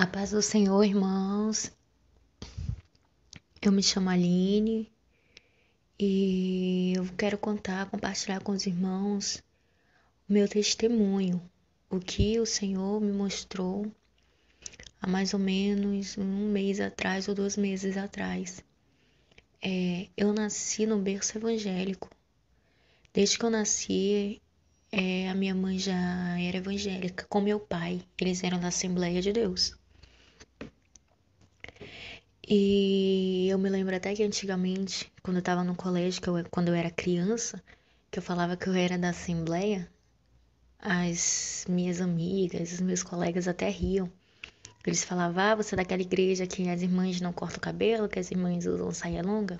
A paz do Senhor, irmãos. Eu me chamo Aline e eu quero compartilhar com os irmãos o meu testemunho, o que o Senhor me mostrou há mais ou menos um mês atrás ou 2 meses atrás. Eu nasci no berço evangélico. Desde que eu nasci, a minha mãe já era evangélica, com meu pai. Eles eram da Assembleia de Deus. E eu me lembro até que antigamente, quando eu tava no colégio, quando eu era criança, que eu falava que eu era da Assembleia, as minhas amigas, os meus colegas até riam. Eles falavam, você é daquela igreja que as irmãs não cortam o cabelo, que as irmãs usam saia longa.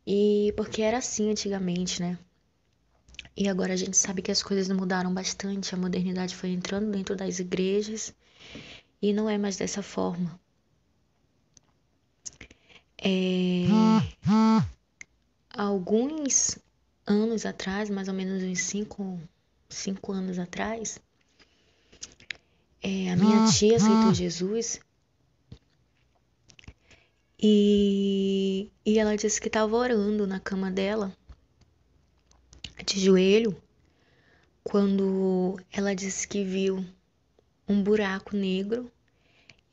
E porque era assim antigamente, né? E agora a gente sabe que as coisas mudaram bastante, a modernidade foi entrando dentro das igrejas e não é mais dessa forma. Alguns anos atrás, mais ou menos uns 5 anos atrás, a minha tia aceitou Jesus e ela disse que estava orando na cama dela, de joelho, quando ela disse que viu um buraco negro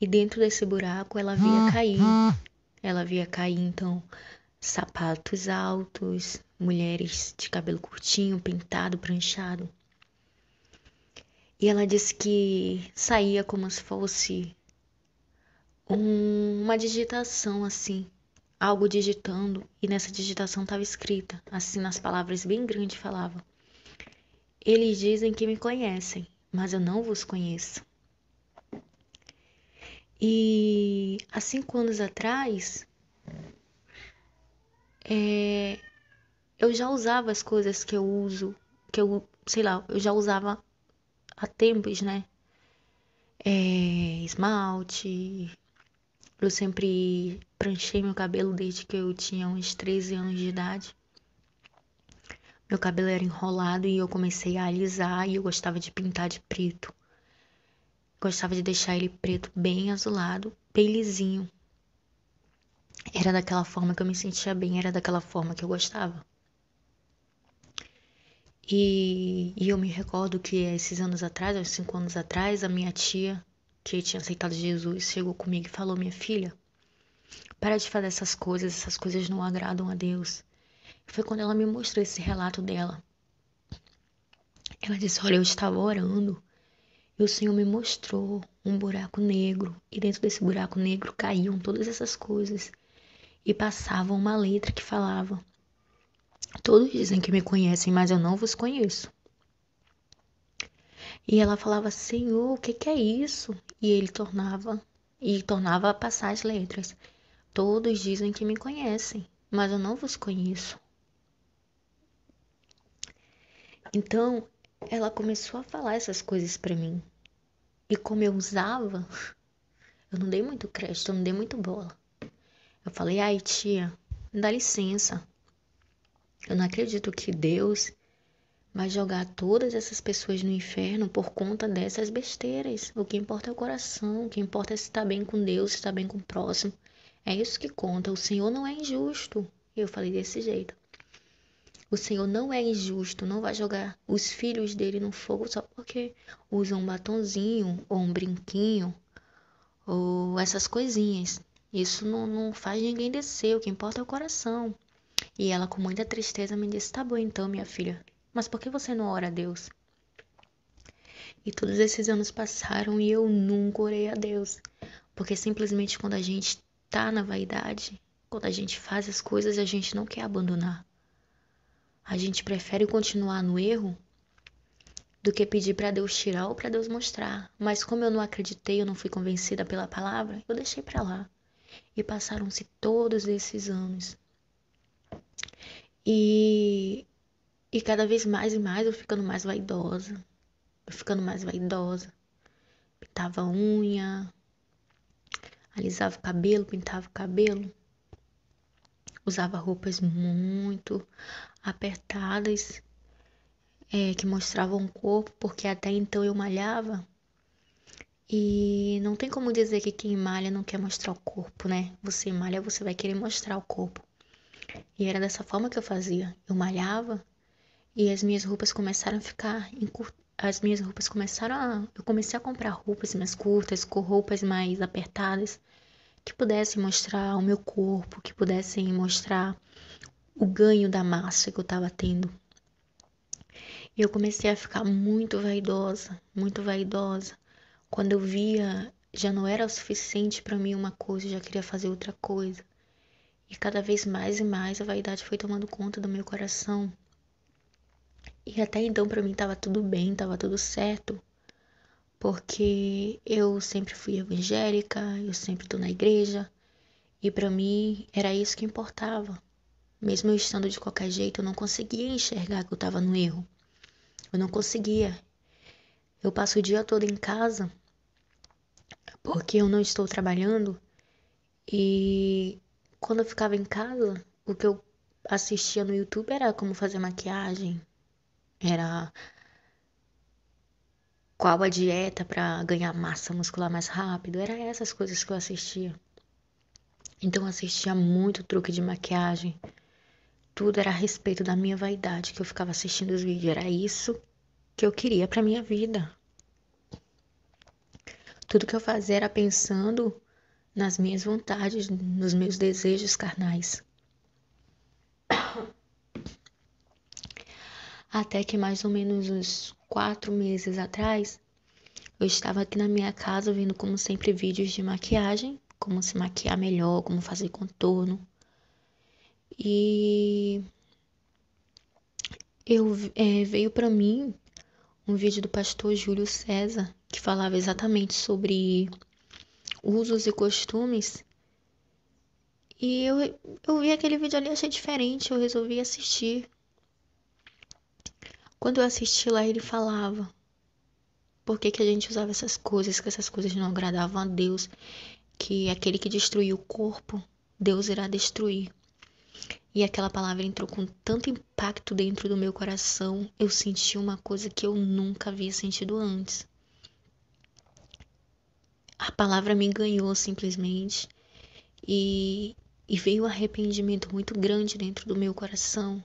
e dentro desse buraco ela via cair. Ela via cair, então, sapatos altos, mulheres de cabelo curtinho, pintado, pranchado. E ela disse que saía como se fosse uma digitação assim, algo digitando, e nessa digitação estava escrita, assim nas palavras bem grandes falava: Eles dizem que me conhecem, mas eu não vos conheço. E há 5 anos atrás, eu já usava as coisas que eu uso, sei lá, eu já usava há tempos, né? Esmalte. Eu sempre pranchei meu cabelo desde que eu tinha uns 13 anos de idade. Meu cabelo era enrolado e eu comecei a alisar e eu gostava de pintar de preto. Gostava de deixar ele preto bem azulado, bem lisinho. Era daquela forma que eu me sentia bem, era daquela forma que eu gostava. E eu me recordo que esses anos atrás, uns 5 anos atrás, a minha tia, que tinha aceitado Jesus, chegou comigo e falou: Minha filha, para de fazer essas coisas não agradam a Deus. Foi quando ela me mostrou esse relato dela. Ela disse: Olha, eu estava orando e o Senhor me mostrou um buraco negro. E dentro desse buraco negro caíam todas essas coisas. E passava uma letra que falava: Todos dizem que me conhecem, mas eu não vos conheço. E ela falava: Senhor, o que é isso? E ele tornava a passar as letras: Todos dizem que me conhecem, mas eu não vos conheço. Então, ela começou a falar essas coisas para mim. E como eu usava, eu não dei muito crédito, eu não dei muito bola. Eu falei: Ai, tia, dá licença. Eu não acredito que Deus vai jogar todas essas pessoas no inferno por conta dessas besteiras. O que importa é o coração, o que importa é se está bem com Deus, se está bem com o próximo. É isso que conta. O Senhor não é injusto. E eu falei desse jeito. O Senhor não é injusto, não vai jogar os filhos dele no fogo só porque usam um batonzinho ou um brinquinho ou essas coisinhas. Isso não faz ninguém descer, o que importa é o coração. E ela, com muita tristeza, me disse: Tá bom então, minha filha, mas por que você não ora a Deus? E todos esses anos passaram e eu nunca orei a Deus. Porque simplesmente quando a gente tá na vaidade, quando a gente faz as coisas, a gente não quer abandonar. A gente prefere continuar no erro do que pedir para Deus tirar ou para Deus mostrar. Mas como eu não acreditei, eu não fui convencida pela palavra, eu deixei para lá. E passaram-se todos esses anos. E, e cada vez mais e mais eu ficando mais vaidosa. Eu ficando mais vaidosa. Pintava a unha, alisava o cabelo, pintava o cabelo. Usava roupas muito apertadas, que mostravam o corpo, porque até então eu malhava. E não tem como dizer que quem malha não quer mostrar o corpo, né? Você malha, você vai querer mostrar o corpo. E era dessa forma que eu fazia. Eu malhava e as minhas roupas começaram a ficar as minhas roupas começaram a... Eu comecei a comprar roupas mais curtas, com roupas mais apertadas, que pudessem mostrar o meu corpo, que pudessem mostrar o ganho da massa que eu tava tendo. E eu comecei a ficar muito vaidosa, muito vaidosa. Quando eu via, já não era o suficiente pra mim uma coisa, eu já queria fazer outra coisa. E cada vez mais e mais a vaidade foi tomando conta do meu coração. E até então pra mim tava tudo bem, tava tudo certo, porque eu sempre fui evangélica, eu sempre tô na igreja, e pra mim era isso que importava. Mesmo eu estando de qualquer jeito, eu não conseguia enxergar que eu tava no erro. Eu não conseguia. Eu passo o dia todo em casa porque eu não estou trabalhando e quando eu ficava em casa, o que eu assistia no YouTube era como fazer maquiagem, era qual a dieta para ganhar massa muscular mais rápido, era essas coisas que eu assistia. Então eu assistia muito truque de maquiagem, tudo era a respeito da minha vaidade que eu ficava assistindo os vídeos, era isso que eu queria para minha vida. Tudo que eu fazia era pensando nas minhas vontades, nos meus desejos carnais. Até que mais ou menos uns 4 meses atrás, eu estava aqui na minha casa vendo, como sempre, vídeos de maquiagem, como se maquiar melhor, como fazer contorno. E veio para mim um vídeo do pastor Júlio César, que falava exatamente sobre usos e costumes. E eu vi aquele vídeo ali, achei diferente, eu resolvi assistir. Quando eu assisti lá, ele falava por que que a gente usava essas coisas, que essas coisas não agradavam a Deus, que aquele que destruiu o corpo, Deus irá destruir. E aquela palavra entrou com tanto impacto dentro do meu coração, eu senti uma coisa que eu nunca havia sentido antes. A palavra me ganhou simplesmente e veio um arrependimento muito grande dentro do meu coração.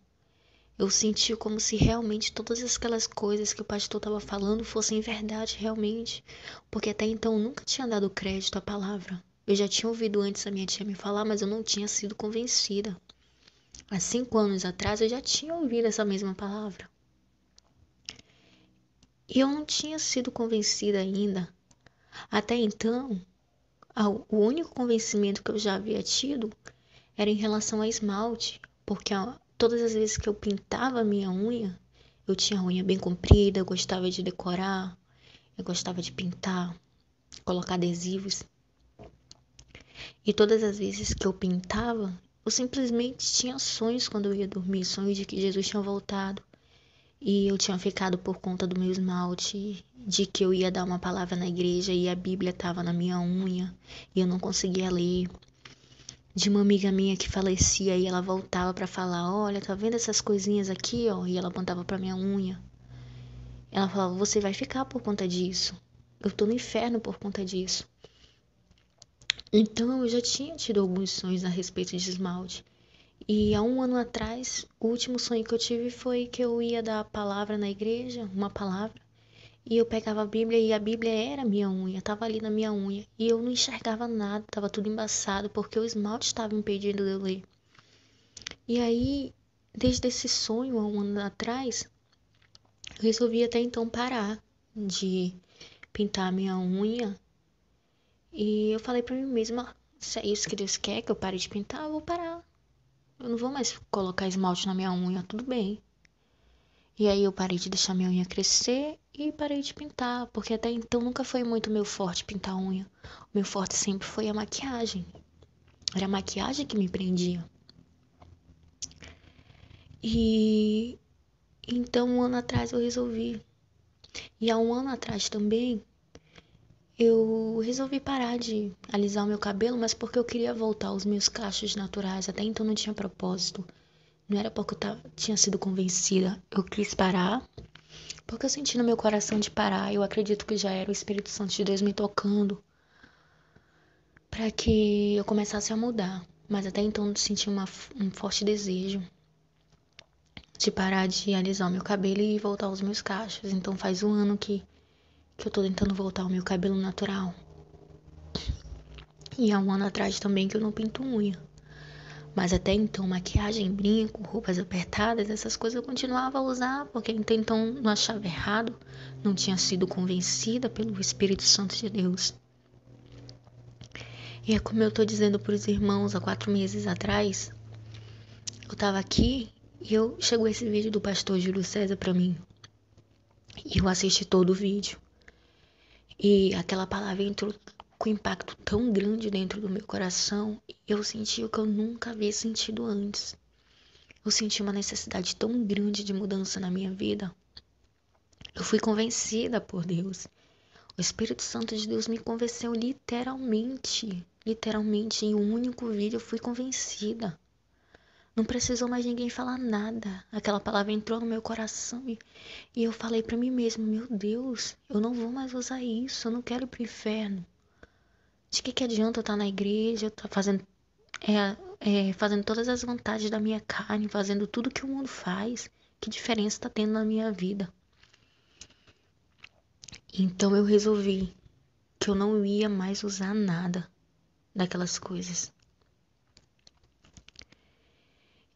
Eu senti como se realmente todas aquelas coisas que o pastor estava falando fossem verdade realmente, porque até então eu nunca tinha dado crédito à palavra. Eu já tinha ouvido antes a minha tia me falar, mas eu não tinha sido convencida. Há 5 anos atrás eu já tinha ouvido essa mesma palavra. E eu não tinha sido convencida ainda. Até então, o único convencimento que eu já havia tido era em relação a esmalte, porque todas as vezes que eu pintava a minha unha, eu tinha a unha bem comprida, eu gostava de decorar, eu gostava de pintar, colocar adesivos. E todas as vezes que eu pintava, eu simplesmente tinha sonhos quando eu ia dormir, sonhos de que Jesus tinha voltado. E eu tinha ficado por conta do meu esmalte, de que eu ia dar uma palavra na igreja e a Bíblia estava na minha unha e eu não conseguia ler. De uma amiga minha que falecia e ela voltava pra falar, olha, tá vendo essas coisinhas aqui, ó? E ela apontava pra minha unha. Ela falava, você vai ficar por conta disso. Eu tô no inferno por conta disso. Então eu já tinha tido alguns sonhos a respeito de esmalte. E há 1 ano atrás, o último sonho que eu tive foi que eu ia dar a palavra na igreja, uma palavra, e eu pegava a Bíblia e a Bíblia era minha unha, estava ali na minha unha. E eu não enxergava nada, estava tudo embaçado, porque o esmalte estava impedindo de eu ler. E aí, desde esse sonho, há 1 ano atrás, eu resolvi até então parar de pintar a minha unha. E eu falei pra mim mesma, se é isso que Deus quer, que eu pare de pintar, eu vou parar. Eu não vou mais colocar esmalte na minha unha, tudo bem. E aí eu parei de deixar minha unha crescer e parei de pintar, porque até então nunca foi muito meu forte pintar unha. O meu forte sempre foi a maquiagem. Era a maquiagem que me prendia. E então 1 ano atrás eu resolvi. E há 1 ano atrás também eu resolvi parar de alisar o meu cabelo, mas porque eu queria voltar aos meus cachos naturais. Até então não tinha propósito. Não era porque eu tinha sido convencida. Eu quis parar Porque eu senti no meu coração de parar. Eu acredito que já era o Espírito Santo de Deus me tocando para que eu começasse a mudar. Mas até então eu senti um forte desejo de parar de alisar o meu cabelo e voltar aos meus cachos. Então faz um ano que eu tô tentando voltar ao meu cabelo natural. E há um ano atrás também que eu não pinto unha. Mas até então, maquiagem, brinco, roupas apertadas, essas coisas eu continuava a usar, porque até então não achava errado, não tinha sido convencida pelo Espírito Santo de Deus. E é como eu tô dizendo pros irmãos há 4 meses atrás, eu tava aqui e chegou esse vídeo do pastor Júlio César pra mim. E eu assisti todo o vídeo. E aquela palavra entrou com impacto tão grande dentro do meu coração, eu senti o que eu nunca havia sentido antes. Eu senti uma necessidade tão grande de mudança na minha vida. Eu fui convencida por Deus. O Espírito Santo de Deus me convenceu literalmente. Literalmente, em um único vídeo eu fui convencida. Não precisou mais ninguém falar nada. Aquela palavra entrou no meu coração e eu falei pra mim mesma, meu Deus, eu não vou mais usar isso, eu não quero ir pro inferno. De que adianta eu estar na igreja, eu estar fazendo todas as vontades da minha carne, fazendo tudo que o mundo faz? Que diferença está tendo na minha vida? Então eu resolvi que eu não ia mais usar nada daquelas coisas.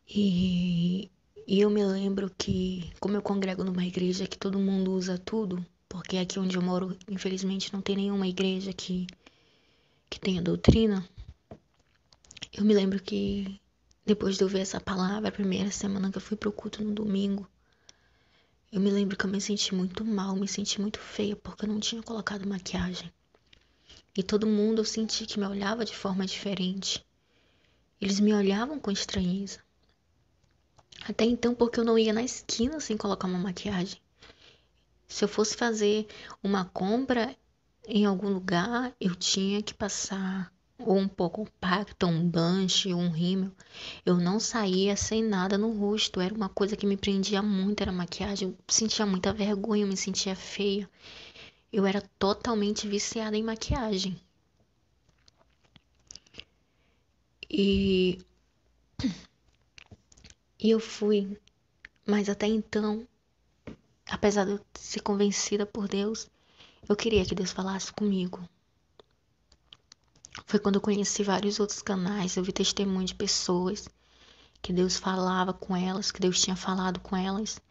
E eu me lembro que, como eu congrego numa igreja que todo mundo usa tudo, porque aqui onde eu moro, infelizmente, não tem nenhuma igreja que tenha doutrina. Eu me lembro que depois de eu ver essa palavra, a primeira semana que eu fui pro culto no domingo, eu me lembro que eu me senti muito mal, me senti muito feia porque eu não tinha colocado maquiagem. E todo mundo eu senti que me olhava de forma diferente. Eles me olhavam com estranheza. Até então, porque eu não ia na esquina sem colocar uma maquiagem. Se eu fosse fazer uma compra em algum lugar, eu tinha que passar ou um pouco compacto, um blush, um rímel. Eu não saía sem nada no rosto. Era uma coisa que me prendia muito, era maquiagem. Eu sentia muita vergonha, eu me sentia feia. Eu era totalmente viciada em maquiagem. E, e eu fui, mas até então, apesar de eu ser convencida por Deus, eu queria que Deus falasse comigo. Foi quando eu conheci vários outros canais, eu vi testemunho de pessoas que Deus falava com elas, que Deus tinha falado com elas.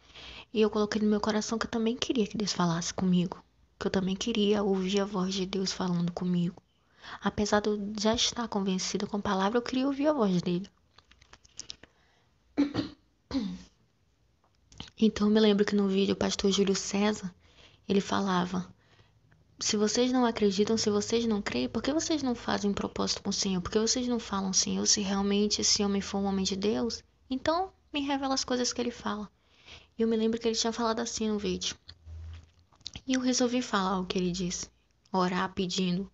E eu coloquei no meu coração que eu também queria que Deus falasse comigo. Que eu também queria ouvir a voz de Deus falando comigo. Apesar de eu já estar convencida com a palavra, eu queria ouvir a voz dele. Então eu me lembro que no vídeo o pastor Júlio César, ele falava: se vocês não acreditam, se vocês não creem, por que vocês não fazem um propósito com o Senhor? Por que vocês não falam, Senhor, se realmente esse homem for um homem de Deus? Então me revela as coisas que ele fala. E eu me lembro que ele tinha falado assim no vídeo. E eu resolvi falar o que ele disse. Orar pedindo.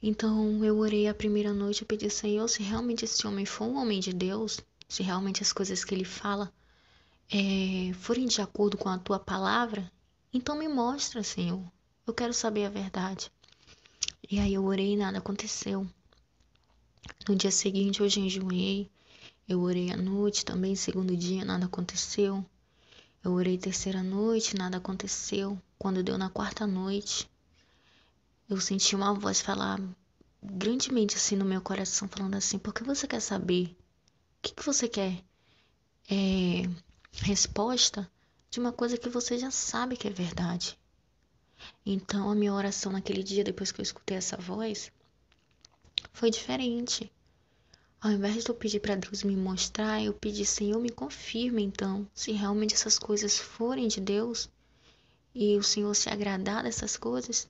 Então eu orei a primeira noite, eu pedi, Senhor, se realmente esse homem for um homem de Deus, se realmente as coisas que ele fala forem de acordo com a tua palavra, então me mostra, Senhor. Eu quero saber a verdade. E aí eu orei e nada aconteceu. No dia seguinte eu jejuei, eu orei à noite também, segundo dia nada aconteceu. Eu orei terceira noite, nada aconteceu. Quando deu na quarta noite, eu senti uma voz falar grandemente assim no meu coração, falando assim, por que você quer saber? O que você quer? Resposta de uma coisa que você já sabe que é verdade. Então a minha oração naquele dia, depois que eu escutei essa voz, foi diferente. Ao invés de eu pedir para Deus me mostrar, eu pedi, Senhor, me confirma então, se realmente essas coisas forem de Deus e o Senhor se agradar dessas coisas,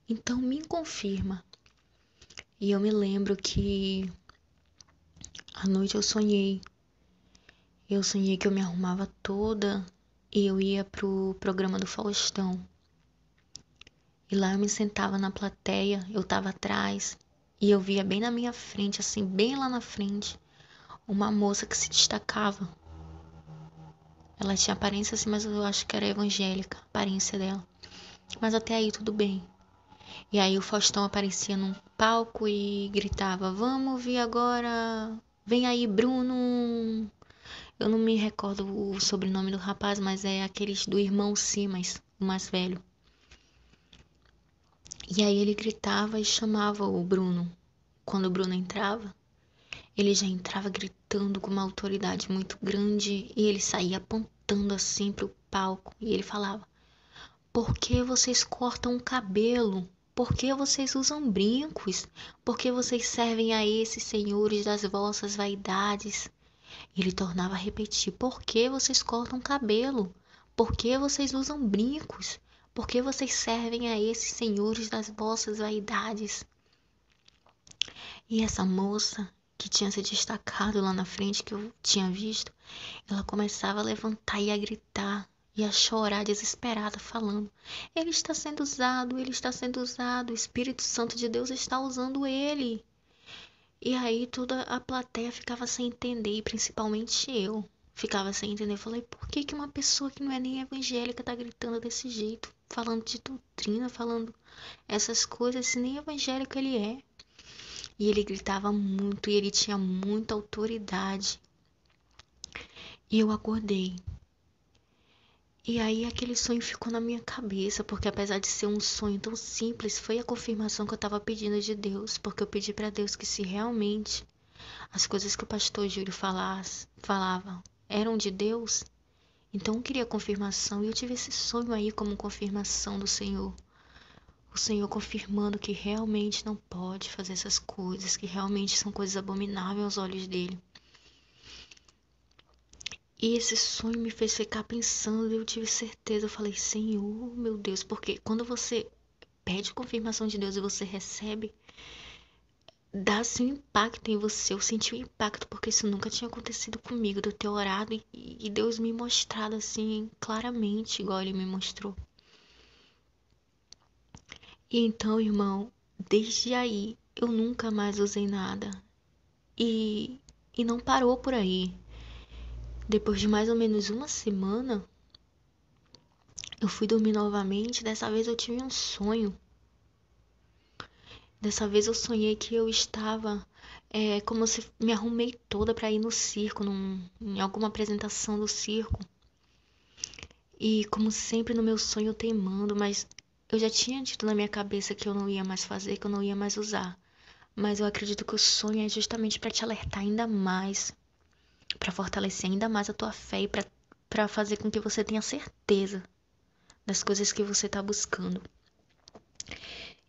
então me confirma. E eu me lembro que à noite eu sonhei. Eu sonhei que eu me arrumava toda e eu ia pro programa do Faustão. E lá eu me sentava na plateia, eu tava atrás e eu via bem na minha frente, assim, bem lá na frente, uma moça que se destacava. Ela tinha aparência assim, mas eu acho que era evangélica, a aparência dela. Mas até aí tudo bem. E aí o Faustão aparecia num palco e gritava: Vamos ver agora. Vem aí, Bruno. Eu não me recordo o sobrenome do rapaz, mas é aqueles do irmão Simas, o mais velho. E aí ele gritava e chamava o Bruno. Quando o Bruno entrava, ele já entrava gritando com uma autoridade muito grande e ele saía apontando assim pro palco e ele falava: Por que vocês cortam o cabelo? Por que vocês usam brincos? Por que vocês servem a esses senhores das vossas vaidades? Ele tornava a repetir: Por que vocês cortam o cabelo? Por que vocês usam brincos? Por que vocês servem a esses senhores das vossas vaidades? E essa moça que tinha se destacado lá na frente, que eu tinha visto, ela começava a levantar e a gritar e a chorar desesperada, falando: Ele está sendo usado, ele está sendo usado, o Espírito Santo de Deus está usando ele. E aí toda a plateia ficava sem entender, e principalmente eu ficava sem entender. Eu falei: por que que uma pessoa que não é nem evangélica tá gritando desse jeito, falando de doutrina, falando essas coisas, se nem evangélico ele é? E ele gritava muito e ele tinha muita autoridade. E eu acordei. E aí aquele sonho ficou na minha cabeça, porque apesar de ser um sonho tão simples, foi a confirmação que eu estava pedindo de Deus, porque eu pedi para Deus que se realmente as coisas que o pastor Júlio falava eram de Deus, então eu queria confirmação e eu tive esse sonho aí como confirmação do Senhor. O Senhor confirmando que realmente não pode fazer essas coisas, que realmente são coisas abomináveis aos olhos dele. E esse sonho me fez ficar pensando, eu tive certeza, eu falei: Senhor, meu Deus, porque quando você pede confirmação de Deus e você recebe, dá-se um impacto em você. Eu senti um impacto porque isso nunca tinha acontecido comigo, de eu ter orado e Deus me mostrado assim claramente, igual ele me mostrou. E então, irmão, desde aí eu nunca mais usei nada. E, e não parou por aí. Depois de mais ou menos uma semana, eu fui dormir novamente. Dessa vez eu tive um sonho. Dessa vez eu sonhei que eu estava como se me arrumei toda para ir no circo, em alguma apresentação do circo. E como sempre no meu sonho eu teimando, mas eu já tinha dito na minha cabeça que eu não ia mais fazer, que eu não ia mais usar. Mas eu acredito que o sonho é justamente para te alertar ainda mais, para fortalecer ainda mais a tua fé e para fazer com que você tenha certeza das coisas que você tá buscando.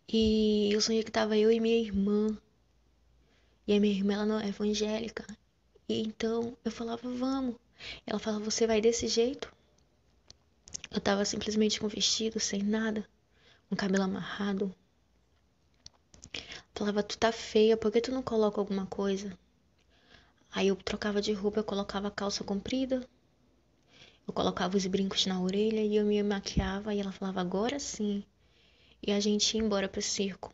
E eu sonhei que tava eu e minha irmã. E a minha irmã, ela não é evangélica. E então eu falava: Vamos. Ela falava: Você vai desse jeito? Eu tava simplesmente com vestido, sem nada, com o cabelo amarrado. Falava: Tu tá feia, por que tu não coloca alguma coisa? Aí eu trocava de roupa, eu colocava a calça comprida, eu colocava os brincos na orelha e eu me maquiava. E ela falava: Agora sim. E a gente ia embora pro circo.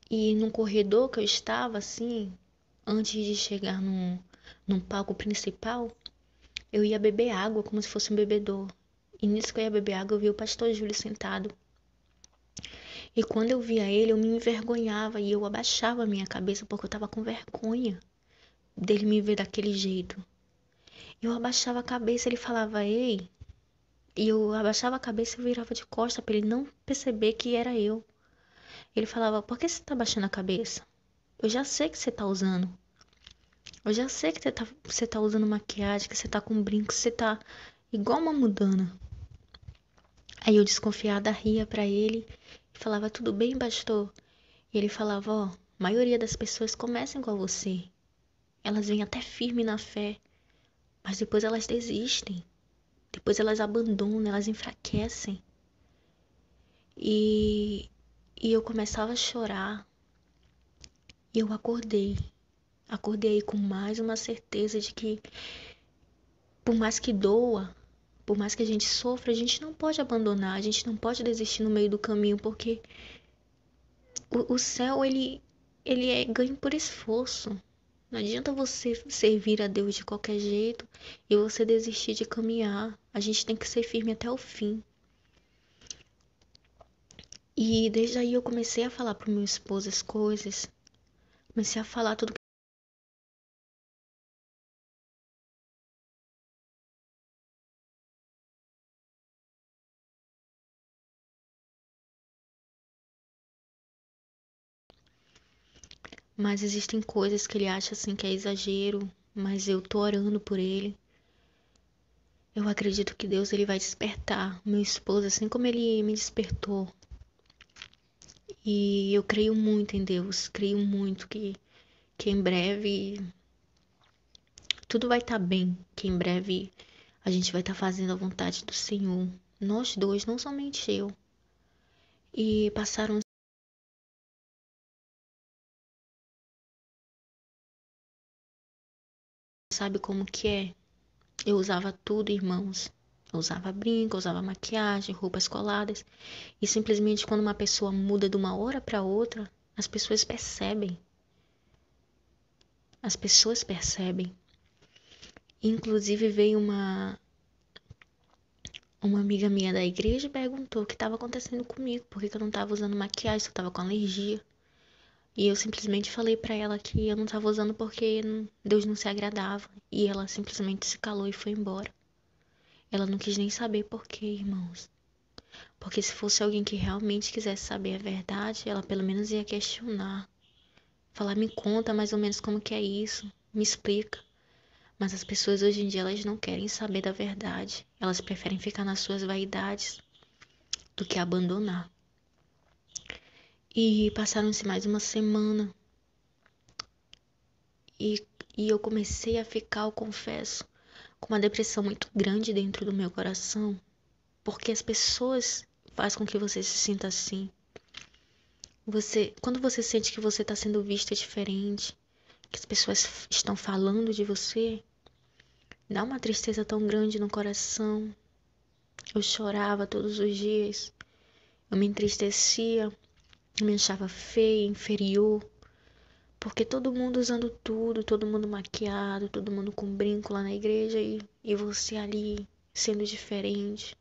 E num corredor que eu estava, assim, antes de chegar num palco principal, eu ia beber água como se fosse um bebedouro. E nisso que eu ia beber água, eu vi o pastor Júlio sentado. E quando eu via ele, eu me envergonhava e eu abaixava a minha cabeça porque eu tava com vergonha dele me ver daquele jeito. Eu abaixava a cabeça, ele falava: Ei. E eu abaixava a cabeça e virava de costa pra ele não perceber que era eu. Ele falava: Por que você tá abaixando a cabeça? Eu já sei que você tá usando. Eu já sei que você tá usando maquiagem, que você tá com brinco, que você tá igual uma mudana. Aí eu desconfiada ria pra ele e falava: Tudo bem, pastor? E ele falava: Ó, a maioria das pessoas começam igual você. Elas vêm até firme na fé, mas depois elas desistem. Depois elas abandonam, elas enfraquecem. E, e eu começava a chorar. E eu acordei. Acordei com mais uma certeza de que, por mais que doa, por mais que a gente sofra, a gente não pode abandonar, a gente não pode desistir no meio do caminho, porque o céu, ele é ganho por esforço. Não adianta você servir a Deus de qualquer jeito e você desistir de caminhar. A gente tem que ser firme até o fim. E desde aí eu comecei a falar pro meu esposo as coisas. Comecei a falar tudo. Mas existem coisas que ele acha assim que é exagero. Mas eu tô orando por ele. Eu acredito que Deus ele vai despertar meu esposo assim como ele me despertou. E eu creio muito em Deus. Creio muito que em breve tudo vai estar bem. Que em breve a gente vai estar fazendo a vontade do Senhor. Nós dois, não somente eu. E passaram, sabe como que é? Eu usava tudo, irmãos. Eu usava brinco, eu usava maquiagem, roupas coladas. E simplesmente quando uma pessoa muda de uma hora para outra, as pessoas percebem. As pessoas percebem. Inclusive veio uma amiga minha da igreja e perguntou o que estava acontecendo comigo, por que eu não estava usando maquiagem, se eu estava com alergia. E eu simplesmente falei para ela que eu não estava usando porque Deus não se agradava. E ela simplesmente se calou e foi embora. Ela não quis nem saber por quê, irmãos. Porque se fosse alguém que realmente quisesse saber a verdade, ela pelo menos ia questionar. Falar, me conta mais ou menos como que é isso, me explica. Mas as pessoas hoje em dia, elas não querem saber da verdade. Elas preferem ficar nas suas vaidades do que abandonar. E passaram-se mais uma semana. E, e eu comecei a ficar, eu confesso, com uma depressão muito grande dentro do meu coração. Porque as pessoas fazem com que você se sinta assim. Quando você sente que você está sendo vista diferente, que as pessoas estão falando de você, dá uma tristeza tão grande no coração. Eu chorava todos os dias, eu me entristecia, eu me achava feia, inferior, porque todo mundo usando tudo, todo mundo maquiado, todo mundo com brinco lá na igreja e você ali sendo diferente,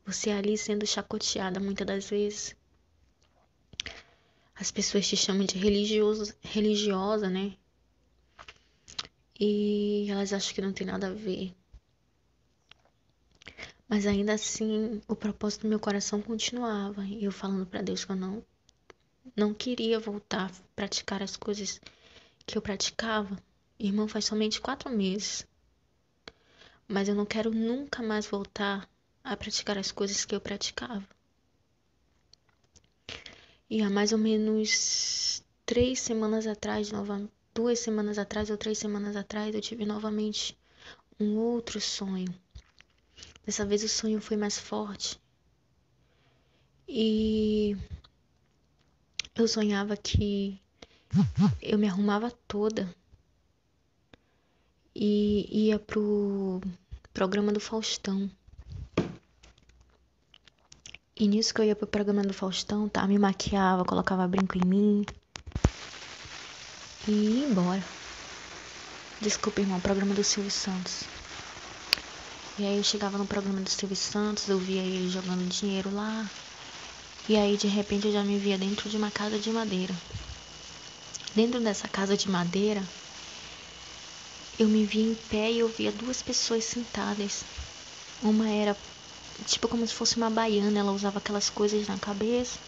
você ali sendo chacoteada muitas das vezes. As pessoas te chamam de religiosa, né? E elas acham que não tem nada a ver. Mas ainda assim, o propósito do meu coração continuava. E eu falando para Deus que eu não queria voltar a praticar as coisas que eu praticava. Irmão, faz somente 4 meses. Mas eu não quero nunca mais voltar a praticar as coisas que eu praticava. E há mais ou menos 3 semanas atrás, 2 semanas atrás ou 3 semanas atrás, eu tive novamente um outro sonho. Dessa vez o sonho foi mais forte. E eu sonhava que eu me arrumava toda e ia pro programa do Faustão. E nisso que eu ia pro programa do Faustão, tá? Me maquiava, colocava brinco em mim e ia embora. Desculpa, irmão, programa do Silvio Santos. E aí eu chegava no programa do Silvio Santos, eu via ele jogando dinheiro lá. E aí de repente eu já me via dentro de uma casa de madeira. Dentro dessa casa de madeira, eu me via em pé e eu via 2 pessoas sentadas. Uma era tipo como se fosse uma baiana, ela usava aquelas coisas na cabeça,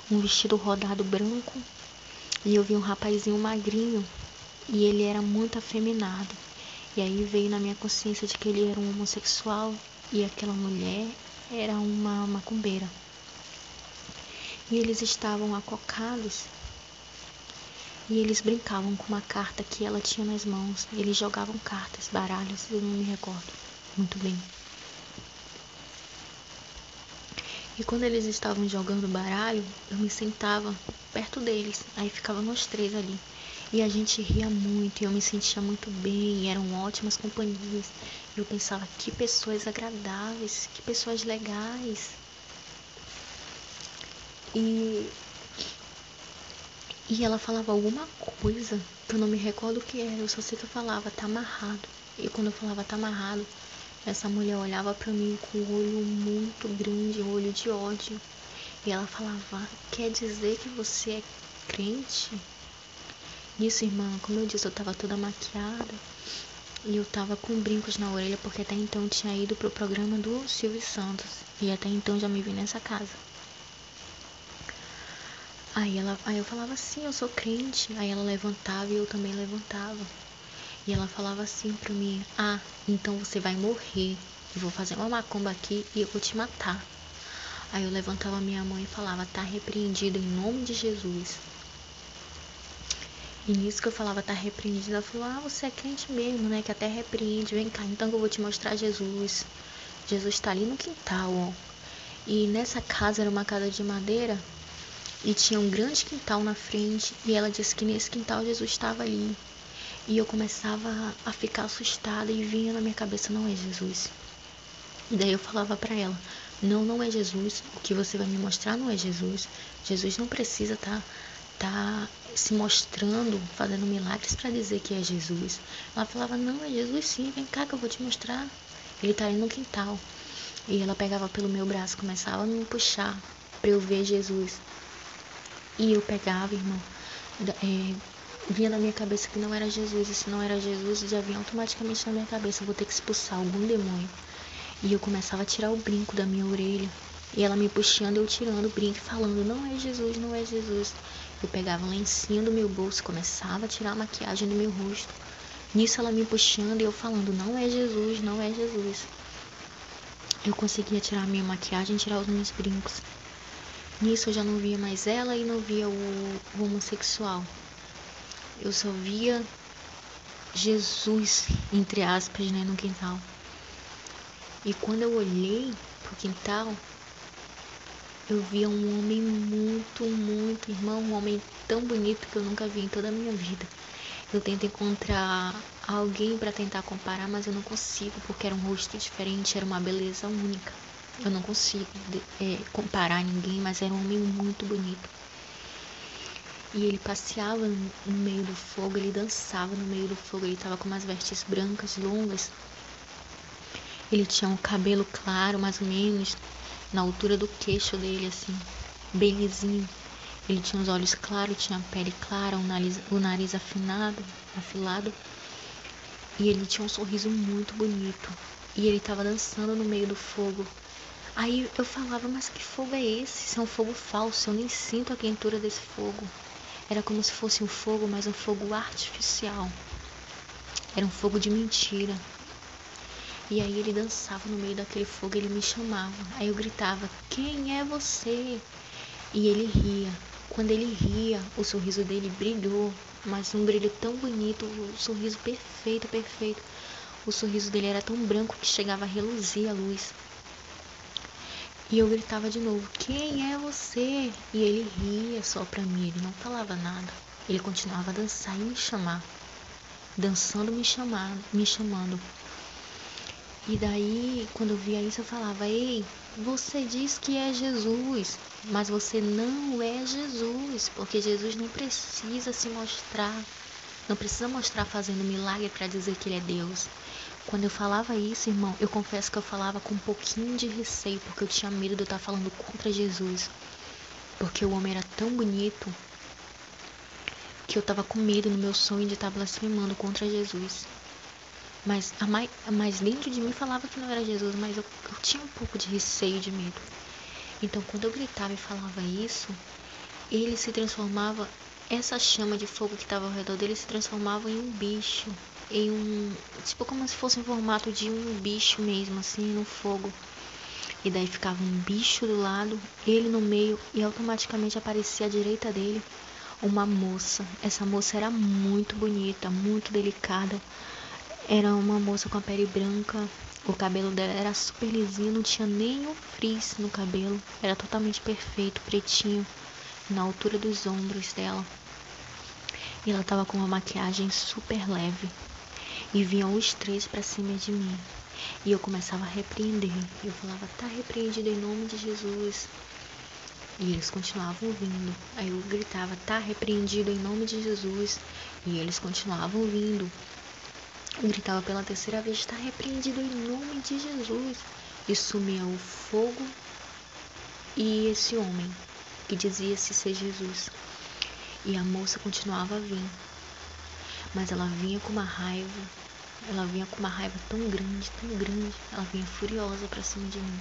um vestido rodado branco. E eu vi um rapazinho magrinho e ele era muito afeminado. E aí veio na minha consciência de que ele era um homossexual e aquela mulher era uma macumbeira. E eles estavam acocados e eles brincavam com uma carta que ela tinha nas mãos. Eles jogavam cartas, baralhos, eu não me recordo muito bem. E quando eles estavam jogando baralho, eu me sentava perto deles. Aí ficava nós 3 ali. E a gente ria muito, e eu me sentia muito bem, e eram ótimas companhias. Eu pensava, que pessoas agradáveis, que pessoas legais. E E ela falava alguma coisa que eu não me recordo o que era. Eu só sei que eu falava, tá amarrado. E quando eu falava, tá amarrado, essa mulher olhava pra mim com um olho muito grande, um olho de ódio. E ela falava, quer dizer que você é crente? Nisso, irmã, como eu disse, eu tava toda maquiada. E eu tava com brincos na orelha, porque até então eu tinha ido pro programa do Silvio Santos. E até então já me vi nessa casa. Aí eu falava assim, eu sou crente. Aí ela levantava e eu também levantava. E ela falava assim pra mim, então você vai morrer. Eu vou fazer uma macumba aqui e eu vou te matar. Aí eu levantava minha mãe e falava, tá repreendido em nome de Jesus. E nisso que eu falava, tá repreendido, ela falou, você é crente mesmo, né, que até repreende, vem cá, então que eu vou te mostrar Jesus. Jesus tá ali no quintal, ó. E nessa casa, era uma casa de madeira, e tinha um grande quintal na frente, e ela disse que nesse quintal Jesus estava ali. E eu começava a ficar assustada, e vinha na minha cabeça, não é Jesus. E daí eu falava pra ela, não é Jesus, o que você vai me mostrar não é Jesus. Jesus não precisa tá se mostrando, fazendo milagres para dizer que é Jesus. Ela falava, não, é Jesus sim, vem cá que eu vou te mostrar. Ele tá ali no quintal. E ela pegava pelo meu braço, começava a me puxar para eu ver Jesus. E eu pegava, irmão, vinha na minha cabeça que não era Jesus. E se não era Jesus, já vinha automaticamente na minha cabeça, eu vou ter que expulsar algum demônio. E eu começava a tirar o brinco da minha orelha. E ela me puxando, eu tirando o brinco, falando, não é Jesus, não é Jesus. Eu pegava um lencinho do meu bolso, começava a tirar a maquiagem do meu rosto. Nisso ela me puxando e eu falando, não é Jesus, não é Jesus. Eu conseguia tirar a minha maquiagem e tirar os meus brincos. Nisso eu já não via mais ela e não via o homossexual. Eu só via Jesus, entre aspas, né, no quintal. E quando eu olhei pro quintal, eu via um homem muito, irmão, um homem tão bonito que eu nunca vi em toda a minha vida. Eu tento encontrar alguém para tentar comparar, mas eu não consigo, porque era um rosto diferente, era uma beleza única. Eu não consigo comparar ninguém, mas era um homem muito bonito. E ele passeava no meio do fogo, ele dançava no meio do fogo, ele estava com umas vestes brancas, longas. Ele tinha um cabelo claro, mais ou menos, na altura do queixo dele, assim, bem lisinho. Ele tinha os olhos claros, tinha a pele clara, o nariz afilado. E ele tinha um sorriso muito bonito. E ele estava dançando no meio do fogo. Aí eu falava, mas que fogo é esse? Isso é um fogo falso, eu nem sinto a quentura desse fogo. Era como se fosse um fogo, mas um fogo artificial. Era um fogo de mentira. E aí ele dançava no meio daquele fogo, ele me chamava. Aí eu gritava, quem é você? E ele ria. Quando ele ria, o sorriso dele brilhou, mas um brilho tão bonito, um sorriso perfeito. O sorriso dele era tão branco que chegava a reluzir a luz. E eu gritava de novo, quem é você? E ele ria só pra mim, ele não falava nada. Ele continuava a dançar e me chamar. Dançando, me chamando. E daí, quando eu via isso, eu falava, ei, você diz que é Jesus, mas você não é Jesus, porque Jesus não precisa se mostrar, não precisa mostrar fazendo milagre para dizer que ele é Deus. Quando eu falava isso, irmão, eu confesso que eu falava com um pouquinho de receio, porque eu tinha medo de eu estar falando contra Jesus, porque o homem era tão bonito que eu estava com medo no meu sonho de estar blasfemando contra Jesus. Mas dentro de mim falava que não era Jesus, mas eu tinha um pouco de receio, de medo. Então quando eu gritava e falava isso, ele se transformava, essa chama de fogo que estava ao redor dele se transformava em um bicho, tipo como se fosse em formato de um bicho mesmo, assim, no fogo. E daí ficava um bicho do lado, ele no meio, e automaticamente aparecia à direita dele uma moça. Essa moça era muito bonita, muito delicada. Era uma moça com a pele branca, o cabelo dela era super lisinho, não tinha nenhum frizz no cabelo, era totalmente perfeito, pretinho, na altura dos ombros dela. E ela tava com uma maquiagem super leve, e vinham os três pra cima de mim. E eu começava a repreender, eu falava, tá repreendido em nome de Jesus. E eles continuavam vindo. Aí eu gritava, tá repreendido em nome de Jesus. E eles continuavam vindo. Eu gritava pela terceira vez, tá repreendido em nome de Jesus. E sumia o fogo e esse homem, que dizia-se ser Jesus. E a moça continuava a vir. Mas ela vinha com uma raiva. Ela vinha com uma raiva tão grande, tão grande. Ela vinha furiosa pra cima de mim.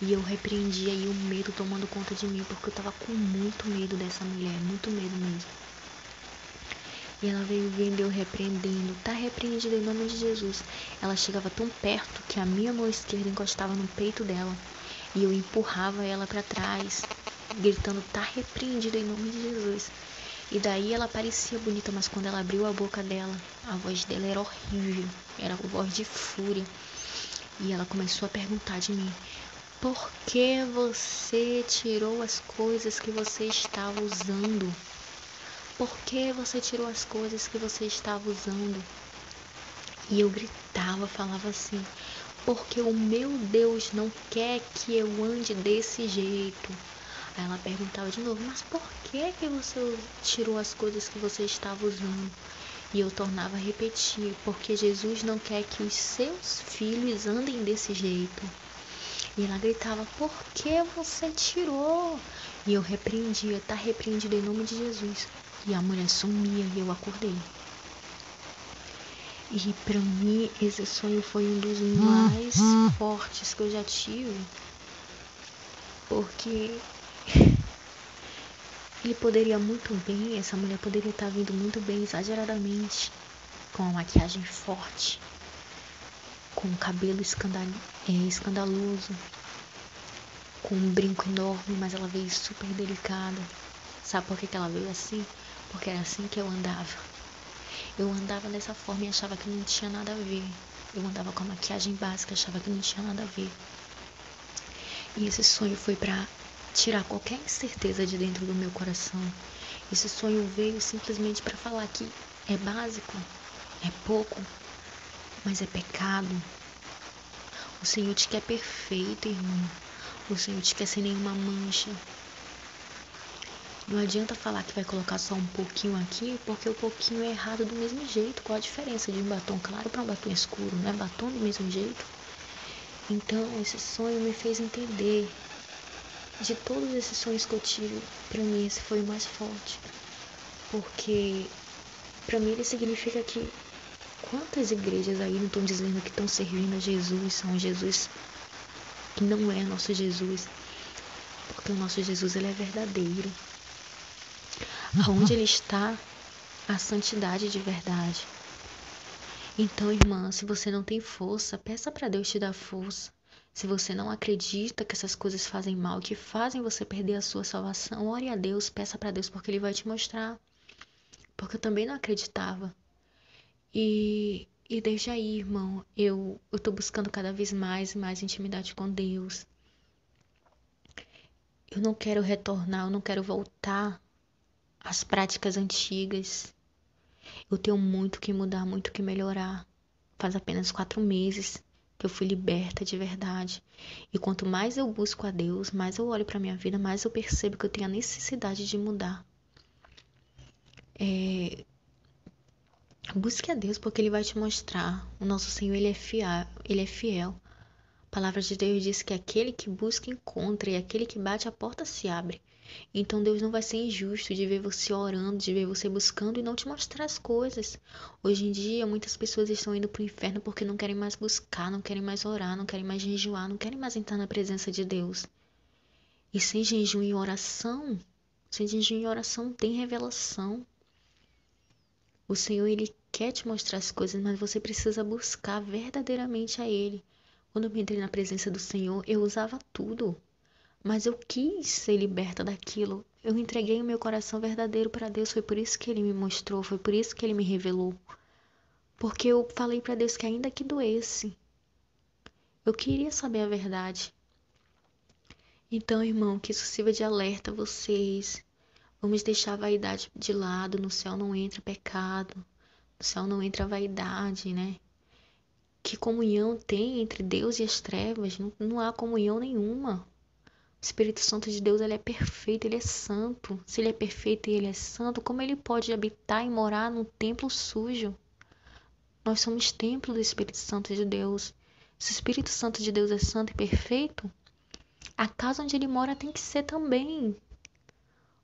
E eu repreendia e o medo tomando conta de mim, porque eu tava com muito medo dessa mulher, muito medo mesmo. E ela veio vindo, eu repreendendo, tá repreendida em nome de Jesus. Ela chegava tão perto que a minha mão esquerda encostava no peito dela. E eu empurrava ela pra trás, gritando, tá repreendida em nome de Jesus. E daí ela parecia bonita, mas quando ela abriu a boca dela, a voz dela era horrível, era uma voz de fúria. E ela começou a perguntar de mim, por que você tirou as coisas que você estava usando? Por que você tirou as coisas que você estava usando? E eu gritava, falava assim, porque o meu Deus não quer que eu ande desse jeito. Aí ela perguntava de novo, mas por que você tirou as coisas que você estava usando? E eu tornava a repetir, porque Jesus não quer que os seus filhos andem desse jeito. E ela gritava, por que você tirou? E eu repreendia, tá repreendido em nome de Jesus. E a mulher sumia e eu acordei. E pra mim esse sonho foi um dos mais fortes que eu já tive. Porque ele poderia muito bem, essa mulher poderia estar vindo muito bem, exageradamente, com a maquiagem forte, com o cabelo escandaloso, com um brinco enorme, mas ela veio super delicada. Sabe por que ela veio assim? Porque era assim que eu andava. Eu andava dessa forma e achava que não tinha nada a ver. Eu andava com a maquiagem básica, achava que não tinha nada a ver. E esse sonho foi pra tirar qualquer incerteza de dentro do meu coração. Esse sonho veio simplesmente para falar que é básico, é pouco, mas é pecado. O Senhor te quer perfeito, irmão. O Senhor te quer sem nenhuma mancha. Não adianta falar que vai colocar só um pouquinho aqui, porque o pouquinho é errado do mesmo jeito. Qual a diferença de um batom claro para um batom escuro? Não é batom do mesmo jeito? Então, esse sonho me fez entender. De todos esses sonhos que eu tive, para mim esse foi o mais forte. Porque para mim ele significa que quantas igrejas aí não estão dizendo que estão servindo a Jesus, são Jesus que não é nosso Jesus. Porque o nosso Jesus ele é verdadeiro. Aonde ele está, a santidade de verdade. Então, irmã, se você não tem força, peça para Deus te dar força. Se você não acredita que essas coisas fazem mal, que fazem você perder a sua salvação, ore a Deus, peça para Deus, porque Ele vai te mostrar. Porque eu também não acreditava. E desde aí, irmão, eu tô buscando cada vez mais e mais intimidade com Deus. Eu não quero retornar, eu não quero voltar às práticas antigas. Eu tenho muito que mudar, muito que melhorar. Faz apenas 4 meses que eu fui liberta de verdade. E quanto mais eu busco a Deus, mais eu olho para minha vida, mais eu percebo que eu tenho a necessidade de mudar. Busque a Deus porque Ele vai te mostrar. O nosso Senhor, Ele é fiel. Ele é fiel. A palavra de Deus diz que aquele que busca encontra e aquele que bate a porta se abre. Então Deus não vai ser injusto de ver você orando, de ver você buscando e não te mostrar as coisas. Hoje em dia, muitas pessoas estão indo para o inferno porque não querem mais buscar, não querem mais orar, não querem mais jejuar, não querem mais entrar na presença de Deus. E sem jejum e oração tem revelação. O Senhor, Ele quer te mostrar as coisas, mas você precisa buscar verdadeiramente a Ele. Quando eu entrei na presença do Senhor, eu usava tudo. Mas eu quis ser liberta daquilo. Eu entreguei o meu coração verdadeiro para Deus. Foi por isso que Ele me mostrou, foi por isso que Ele me revelou. Porque eu falei para Deus que ainda que doesse, eu queria saber a verdade. Então, irmão, que isso sirva de alerta a vocês. Vamos deixar a vaidade de lado. No céu não entra pecado. No céu não entra vaidade, né? Que comunhão tem entre Deus e as trevas? Não há comunhão nenhuma. O Espírito Santo de Deus, ele é perfeito, ele é santo. Se ele é perfeito e ele é santo, como ele pode habitar e morar num templo sujo? Nós somos templo do Espírito Santo de Deus. Se o Espírito Santo de Deus é santo e perfeito, a casa onde ele mora tem que ser também.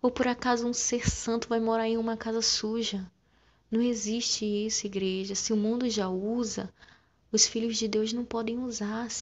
Ou por acaso um ser santo vai morar em uma casa suja? Não existe isso, igreja. Se o mundo já usa, os filhos de Deus não podem usar.